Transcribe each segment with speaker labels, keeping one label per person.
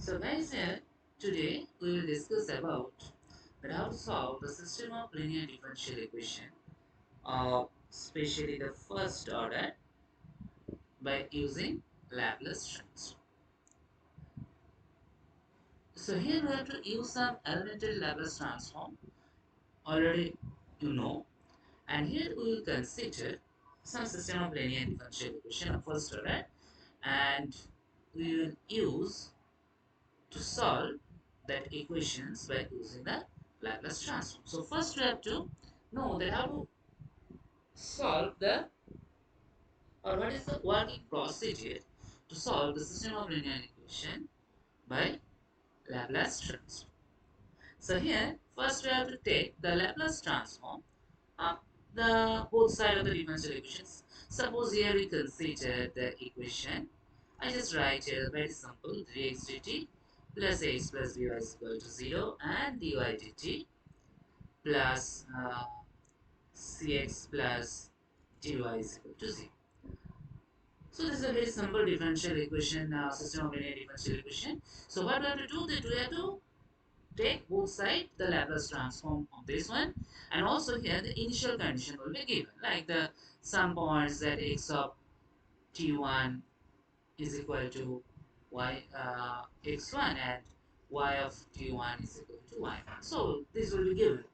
Speaker 1: So guys, here today we will discuss about how to solve the system of linear differential equation, especially the first order, by using Laplace transform. So here we have to use some elementary Laplace transform. Already you know, and here we will consider some system of linear differential equation of first order, and we will use to solve that equations by using the Laplace transform. So first we have to know that how to solve the or what is the working procedure to solve the system of linear equation by Laplace transform. So here first we have to take the Laplace transform of the both side of the differential equations. Suppose here we consider the equation. I just write here very simple dx dt plus x plus by is equal to 0 and dy dt plus cx plus dy is equal to 0. So this is a very simple differential equation, system of linear differential equation. So what we have to do that we have to take both sides the Laplace transform of this one, and also here the initial condition will be given, like the some points that x of t1 is equal to y x1 and y of t1 is equal to y1. So this will be given.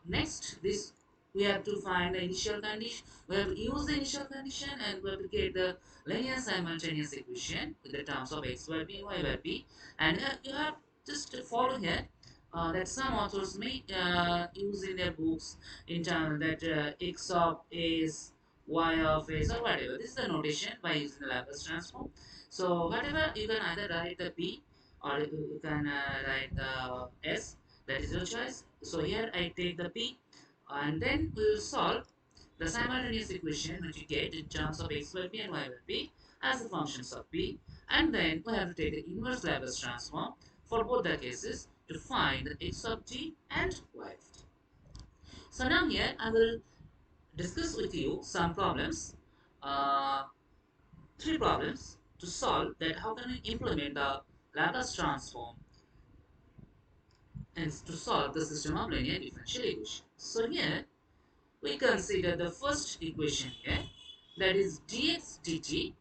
Speaker 1: Next, this we have to find the initial condition. We have to use the initial condition and we have to get the linear simultaneous equation with the terms of x by b and y by b. And you have just to follow here that some authors may use in their books in terms that x of a is y of s or whatever. This is the notation by using the Laplace transform. So whatever you can either write the p or you can write the s. That is your choice. So here I take the p, and then we will solve the simultaneous equation which you get in terms of x by p and y by p as the functions of p, and then we have to take the inverse Laplace transform for both the cases to find the x of t and y of t. So now here I will discuss with you some problems, uh, three problems to solve that how can we implement the Laplace transform and to solve the system of linear differential equation. So here we consider the first equation here, that is dx dt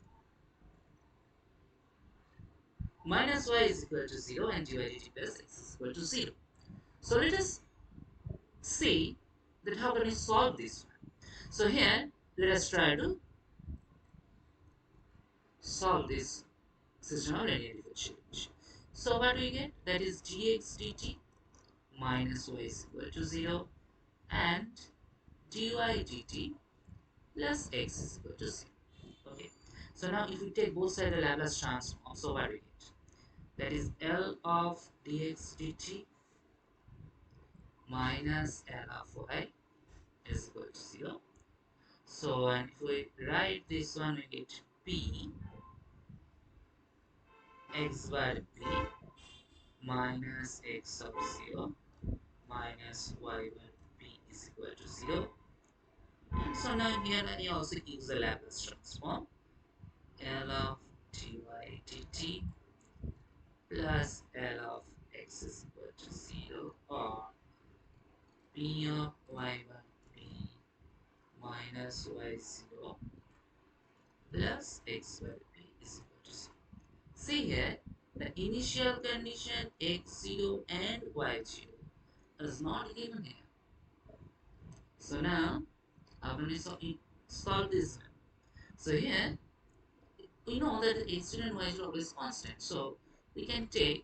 Speaker 1: minus y is equal to 0 and dy dt plus x is equal to 0. So let us see that how can we solve this one. So here let us try to solve this system of linear differential equation. So what do we get? That is dx dt minus y is equal to 0 and dy dt plus x is equal to 0. Okay. So now if we take both sides the Laplace transform, so what do we get? That is L of dx dt minus L of y is equal to 0. So and if we write this one, we get p x bar p minus x of 0 minus y bar p is equal to 0. And so now here I also use the Laplace transform. L of dy dt plus L of x is equal to 0, or p of y bar p minus y0 plus x bar p is equal to 0. See here, the initial condition x0 and y0 is not given here. So now, how can we solve this one? So here, we know that x0 and y0 is constant. So we can take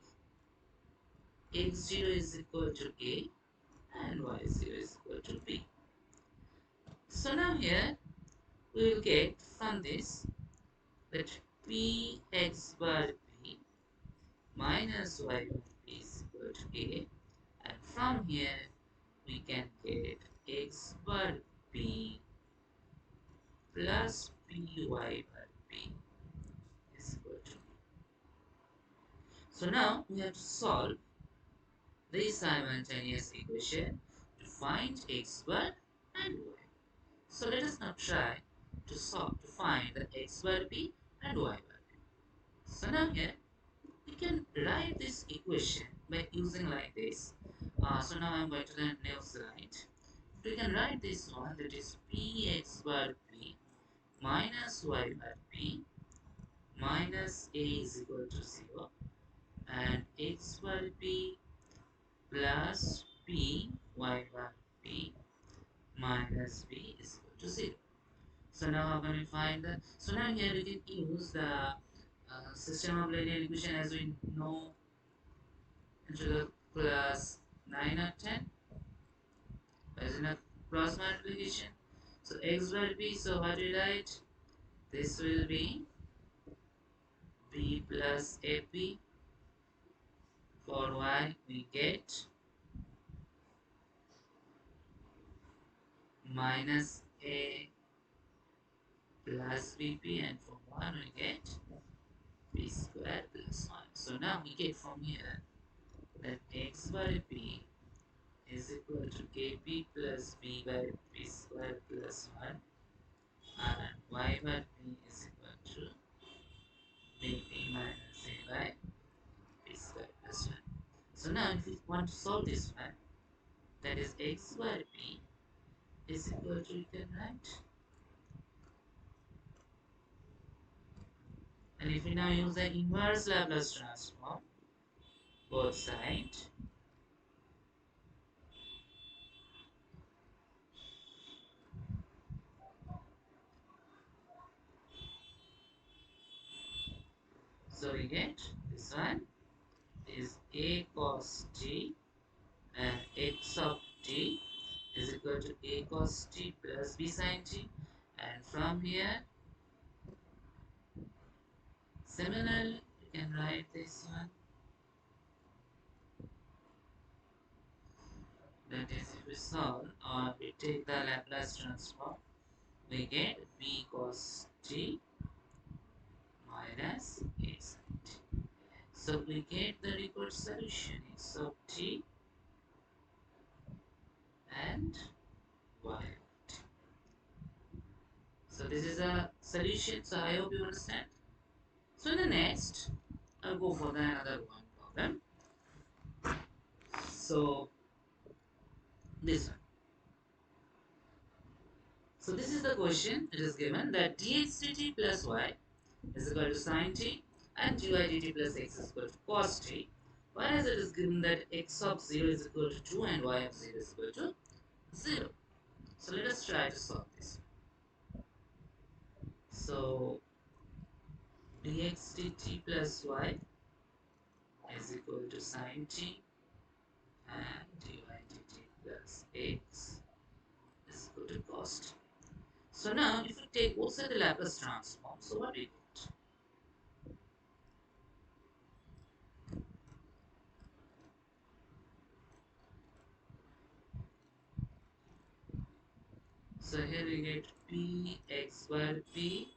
Speaker 1: x0 is equal to a and y0 is equal to b. So now here, we will get from this that px bar p minus y bar p is equal to a, and from here we can get x bar p plus py bar p is equal to b. So now we have to solve this simultaneous equation to find x bar and y. So let us now try to solve to find the x bar p and y bar p. So now here we can write this equation by using like this. So now I'm going to the new slide. We can write this one, that is px bar p minus y bar p minus a is equal to 0, and x bar p plus p y bar p minus b is equal to 0. So now I'm going to find the, so now here we can use the system of linear equation as we know into the class 9 or 10 as in a cross multiplication. So x bar p, so what we write? This will be b plus ap. For y we get minus a plus bp, and for 1 we get b squared plus 1. So now we get from here that x bar p is equal to kp plus b by p squared plus 1, and y bar p is equal to bp minus a by p squared plus 1. So now if we want to solve this one, that is x bar p is equal to, you can write, and if we now use the inverse Laplace transform both sides, so we get this one is a cos t, and x of t is equal to a cos t plus b sin t, and from here similarly you can write this one, that is if we solve or we take the Laplace transform, we get b cos t minus a sin t. So we get the required solution x of t and y of t. So this is a solution. So I hope you understand. So in the next, I'll go for the another one problem. So this one. So this is the question. It is given that dx dt plus y is equal to sin t, and dy dt plus x is equal to cos t. Whereas it is given that x of 0 is equal to 2 and y of 0 is equal to 0. So let us try to solve this. So dx dt plus y is equal to sin t, and dy dt plus x is equal to cos t. So now if we take both sides the Laplace transform, so what we get? So here we get p x bar p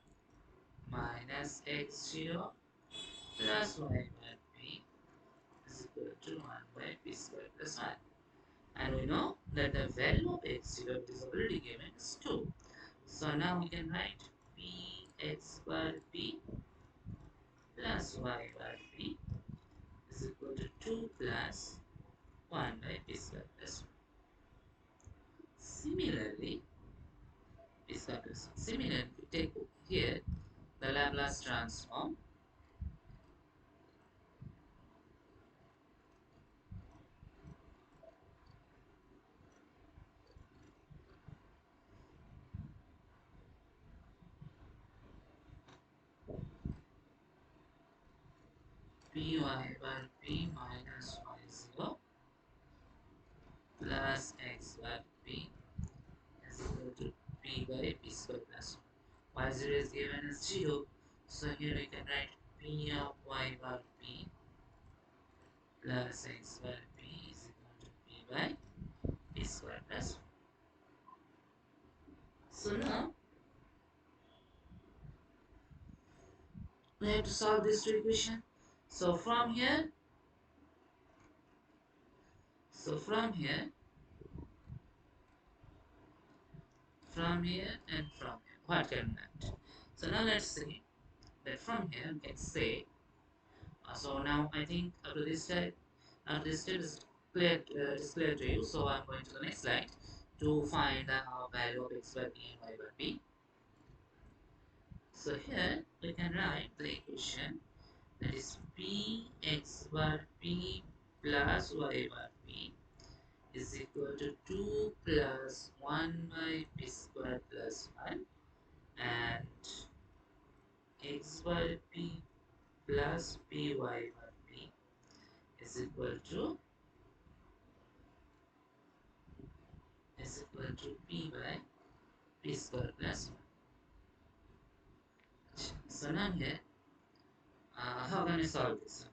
Speaker 1: minus x0 plus y bar p is equal to 1 by p squared plus 1. And we know that the value of x0 is already given is 2. So now we can write p x bar p plus y bar p is equal to 2 plus 1 by p squared plus 1. Similarly, p squared plus 1. Similarly, we take here the Laplace transform. Py bar p minus y0 plus x bar p is equal to p by p squared plus 1. Y0 is given as 0. So here we can write p of y bar p plus x bar p is equal to p by p squared plus 1. So now we have to solve this equation. So from here, so from here, and from here, what can that? So now let's see that from here we can say So now I think after this step is clear to you. So I'm going to the next slide to find the value of x bar p and y bar p. So here we can write the equation, that is p x bar p plus y bar p is equal to 2 plus 1 by p square plus 1, and x bar p plus py bar p is equal to p by p square plus 1. So now here, how can we solve this?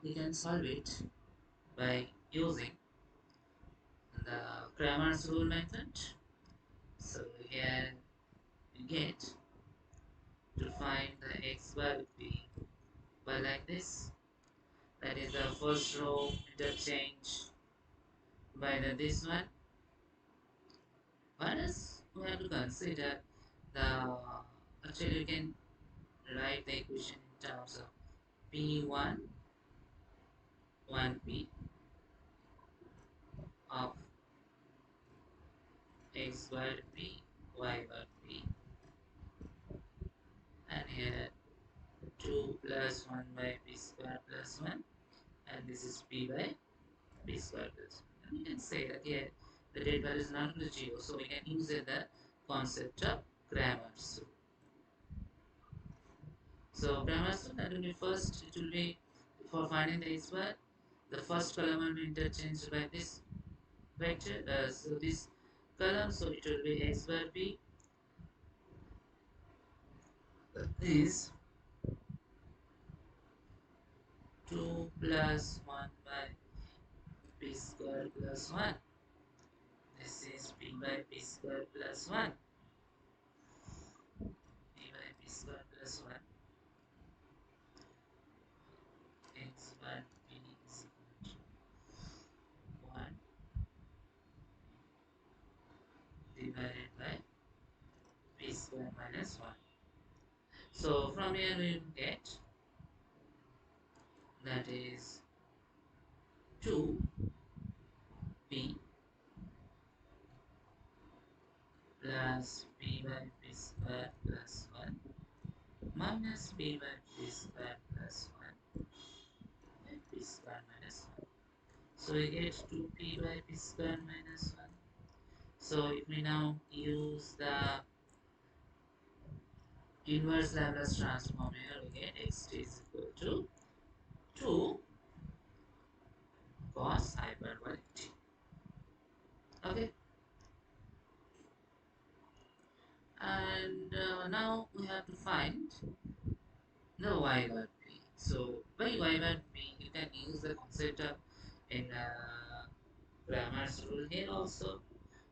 Speaker 1: We can solve it by using the Cramer's rule method. So here we get to find the x bar p by like this. That is the first row interchange by this one. What else we have to consider? The actually you can write the equation in terms of p1 1p of x bar p y bar p, and here 2 plus 1 by p square plus 1, and this is p by p square plus 1. And you can say that here the dead value is not equal to 0, so we can use the concept of Cramer's rule. So Cramer's rule, that will be first, it will be for finding the x bar, the first column will be interchanged by this vector, so this column, so it will be x bar p is 2 plus 1 by p square plus 1. This is p by p square plus 1. P by p square plus 1. X bar p is equal to 1 divided by p square minus 1. So from here we will get, that is 2p plus p by p square plus 1 minus p by p square plus 1 by p square minus 1. So we get 2p by p square minus 1. So if we now use the inverse Laplace transform here, we get xt is equal to 2 cos hyperbolic t. Okay, and now we have to find the y bar p. So by y bar p, you can use the concept of in Cramer's rule here also,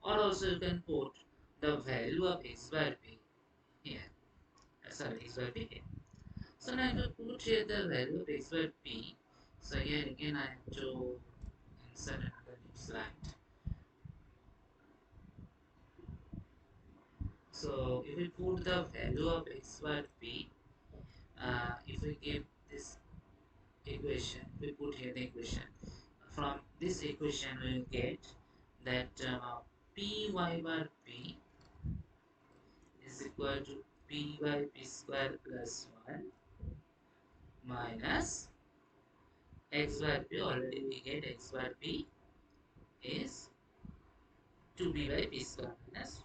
Speaker 1: or also you can put the value of x bar p here. Sorry, x bar p here. So now if I put here the value of x bar p, so here again I have to insert another new slide. So if we put the value of x bar p, if we give this equation, we put here the equation. From this equation we will get that py bar p is equal to p by p square plus 1 minus x bar p. Already we get x bar p is 2p by p square minus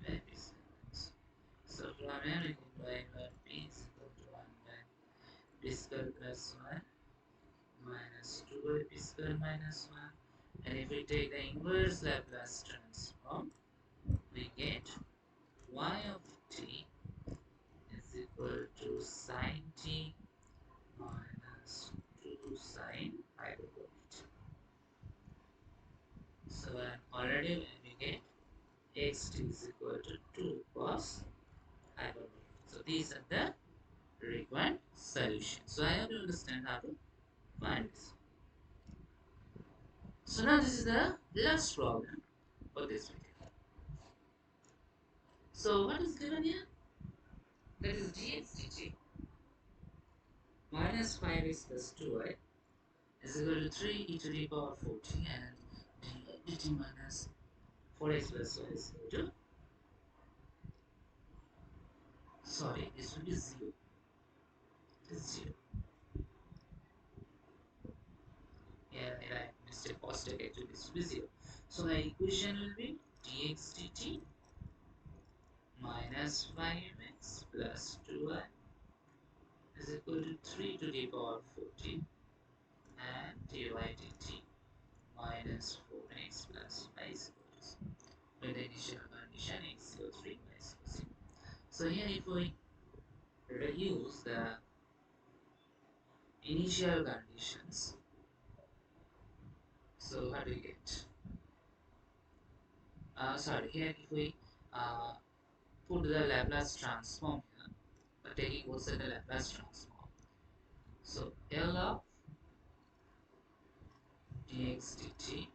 Speaker 1: 1 by p square. So from here we get y bar p is equal to 1 by p square plus 1 minus 2 by p square minus 1. And if we take the inverse Laplace transform, we get y of t is equal to sin t minus 2 sin hyperbolic t. So already we get xt is equal to 2 cos hyperbolic. So these are the required solutions. So I hope you understand how to find this. So now this is the last problem for this video. So what is given here? that is dx dt minus 5x plus 2y is equal to 3 e to the power 14 and dy dt minus 4x plus y is equal to, sorry, this will be 0. This is 0. Yeah, I mistake positive actually, this will be 0. So my equation will be dx dt minus 5x plus 2y is equal to 3 to the power 14 and dy dt minus 4x plus y is equal to 0. With the initial condition x equals 3, y is equal to 0. So here if we reuse the initial conditions, so what do we get? Sorry, here if we uh, put the Laplace transform here, taking also the Laplace transform. So L of dx dt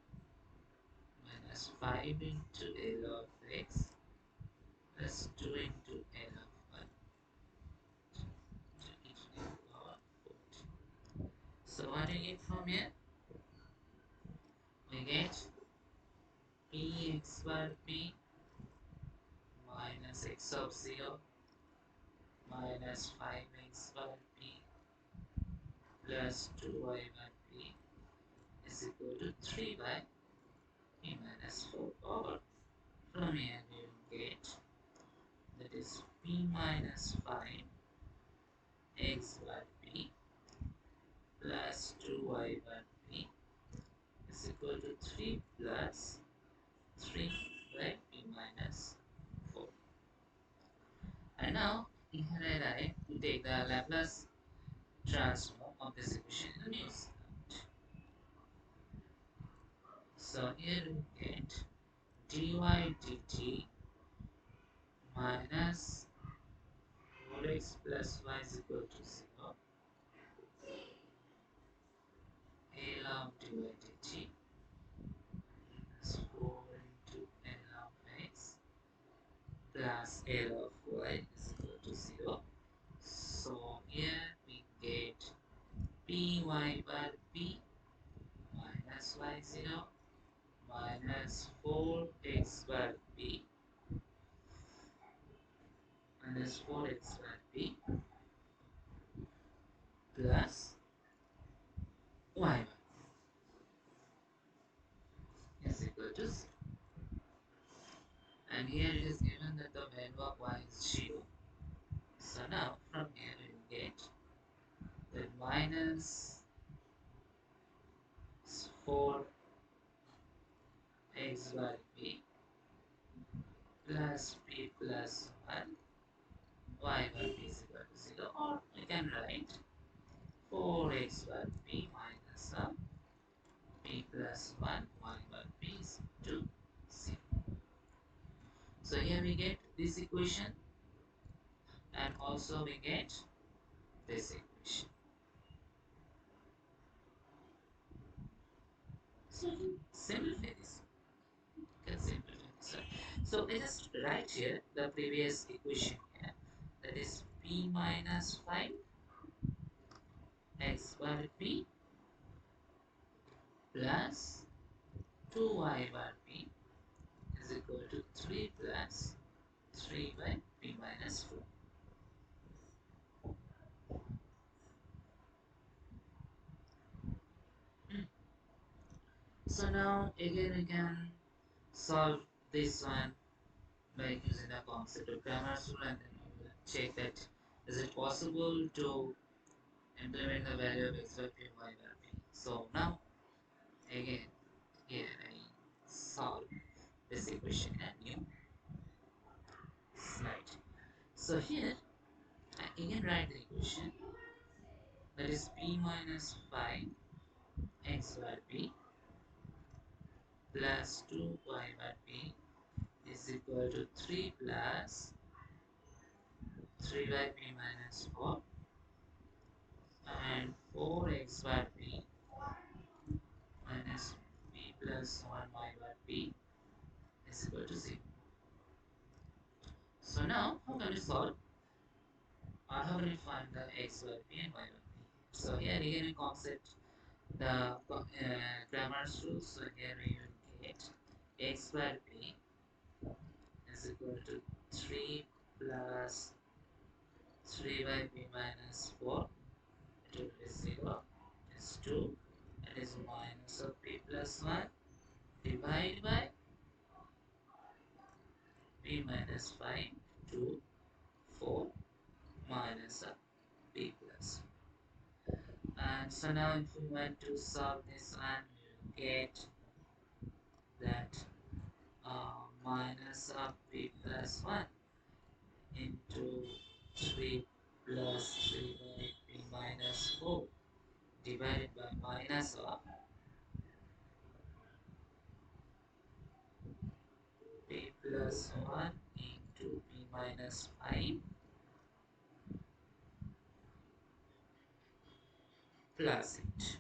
Speaker 1: minus 5 into L of x plus 2 into L of 1 to e to the power 14. So what do we get from here? We get px bar p minus x of 0 minus 5x bar p plus 2y bar p is equal to 3 by p minus 4 over. From here we will get, that is p minus 5 x bar p plus 2y bar p is equal to 3 plus 3 by p minus 4. And now in here we take the Laplace transform of this equation in the new state. So here we get dy dt minus 4x plus y is equal to 0. L of dy dt minus 4 into L of x plus L of y is equal to 0. So here we get py bar p minus y0 minus 4x bar p minus 4x bar p plus y bar is equal to 0. And here it is given that the value of y is 0. So now from here we will get that minus 4x bar p plus p plus 1 y bar p is equal to 0, or we can write 4x bar p minus p plus 1 y bar p is equal to 0. So here we get this equation and also we get this equation. So we can simplify this. Can simplify this. So I just write here the previous equation here. That is p minus 5 x bar p plus 2y bar p is equal to 3 plus 3 by p minus 4. So now again we can solve this one by using the concept of grammar rule, and then we will check that is it possible to implement the value of x by p y by p. So now again here I solve this equation in a new slide. So here I again write the equation, that is p minus 5 x by p plus 2y by p is equal to 3 plus 3 by p minus 4 and 4x by p minus p plus 1y by p is equal to 0. So now how can we solve? how will you find the x bar p and y bar p? So here again we concept the grammar's rule. So here we will get x bar p is equal to 3 plus 3 by p minus 4. It will be 0 is 2 and is minus of p plus 1 divided by p minus 5 2 4 minus of p plus. And so now if we want to solve this one, we will get that minus of p plus 1 into 3 plus 3 by p minus 4 divided by minus of p plus 1 into p minus 5 plus it.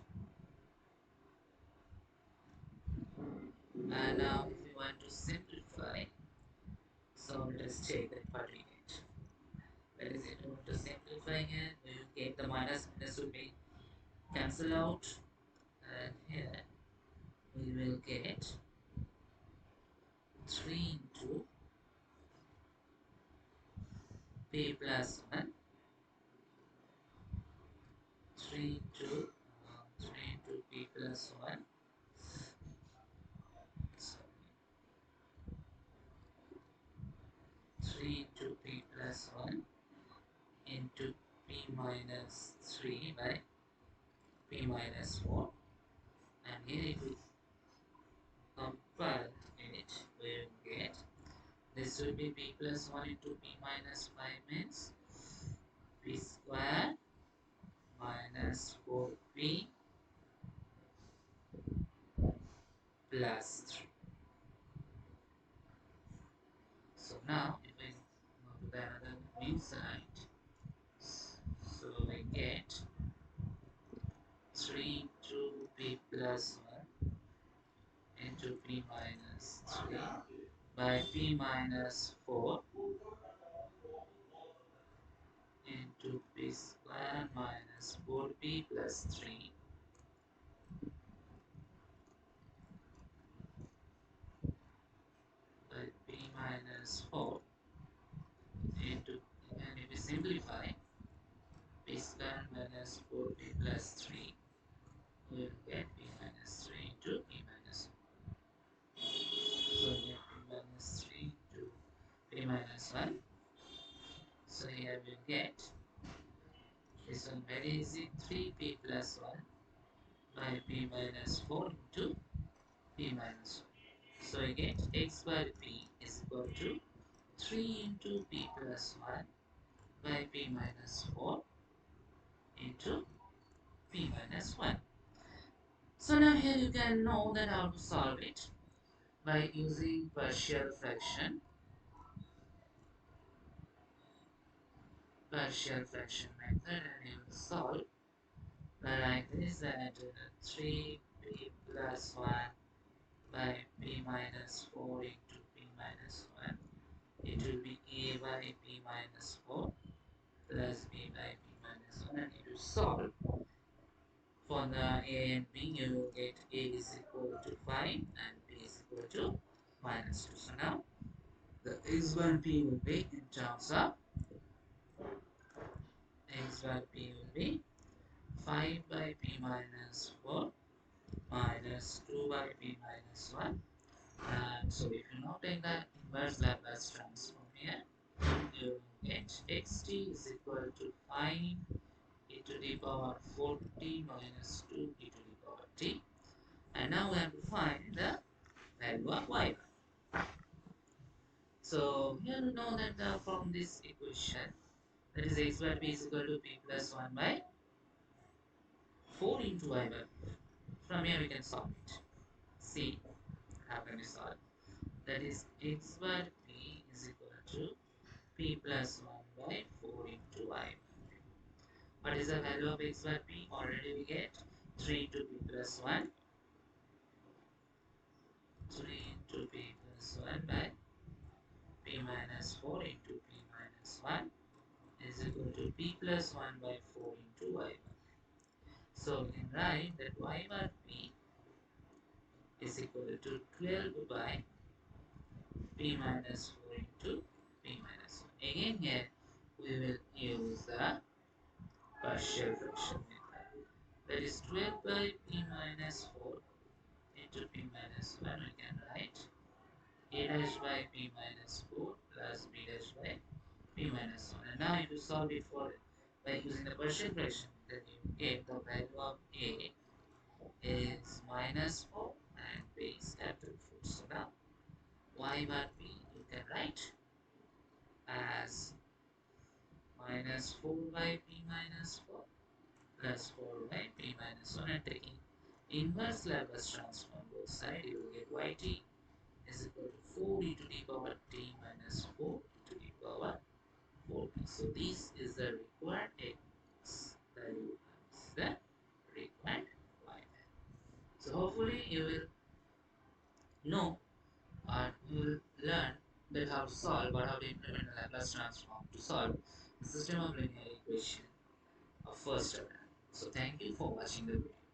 Speaker 1: And now if we want to simplify, so let us check that what we get. That is, if we want to simplify here, we will get the minus will be cancel out, and here we will get 3 into p plus 1, 3 into 3 into p plus 1, sorry, 3 into p plus 1 into p minus 3 by p minus 4, and here if we compare it, we will get this will be p plus 1 into p minus 5 means p square minus 4p plus 3. So now if we go to the another new side, so we get 3 to p plus 1 into p minus 3 by p minus 4 into p square minus 4p plus 3 by p minus 4 into, and if we simplify, p square minus 4p plus 3, we will get p minus 3 into p minus 1. So here p minus 3 into p minus 1. So here we will get this one very easy, 3p plus 1 by p minus 4 into p minus 1. So I get x bar p is equal to 3 into p plus 1 by p minus 4 into p minus 1. So now here you can know that how to solve it by using partial fraction method, and you will solve by like this, that 3p plus 1 by p minus 4 into p minus 1, it will be a by p minus 4 plus b by p minus 1, and if you solve for the a and b, you will get a is equal to 5 and b is equal to minus 2. So now the x1 p will be in terms of x1 p will be 5 by p minus 4 minus 2 by p minus 1. And so if you now take the inverse Laplace transform here, you will get xt is equal to 5 e to the power 4t minus 2 e to the power t. And now we have to find the value of y. So here we know that from this equation, that is x bar p is equal to p plus 1 by 4 into y bar. From here we can solve it. See how can we solve? That is x bar p is equal to p plus 1 by 4 into y. What is the value of x bar p? Already we get 3 into p plus 1. 3 into p plus 1 by p minus 4 into p minus 1 is equal to p plus 1 by 4 into y bar. So we can write that y bar p is equal to 12 by p minus 4 into p minus 1. Again here we will use the partial fraction method. That is 12 by p minus 4 into p minus 1. We can write a dash by p minus 4 plus b dash by p minus 1. And now if you solve it for by using the partial fraction, then you get the value of a is minus 4 and b is capital 4. So now y bar p you can write as minus 4 by p minus 4 plus 4 by p minus 1, and taking inverse Laplace transform both sides, you will get yt is equal to 4 e to the power t minus 4 e to the power 4t. So this is the required x value, is the required y value. So hopefully you will know or you will learn that how to solve or how to implement the Laplace transform to solve the system of linear equation of first order. So thank you for watching the video.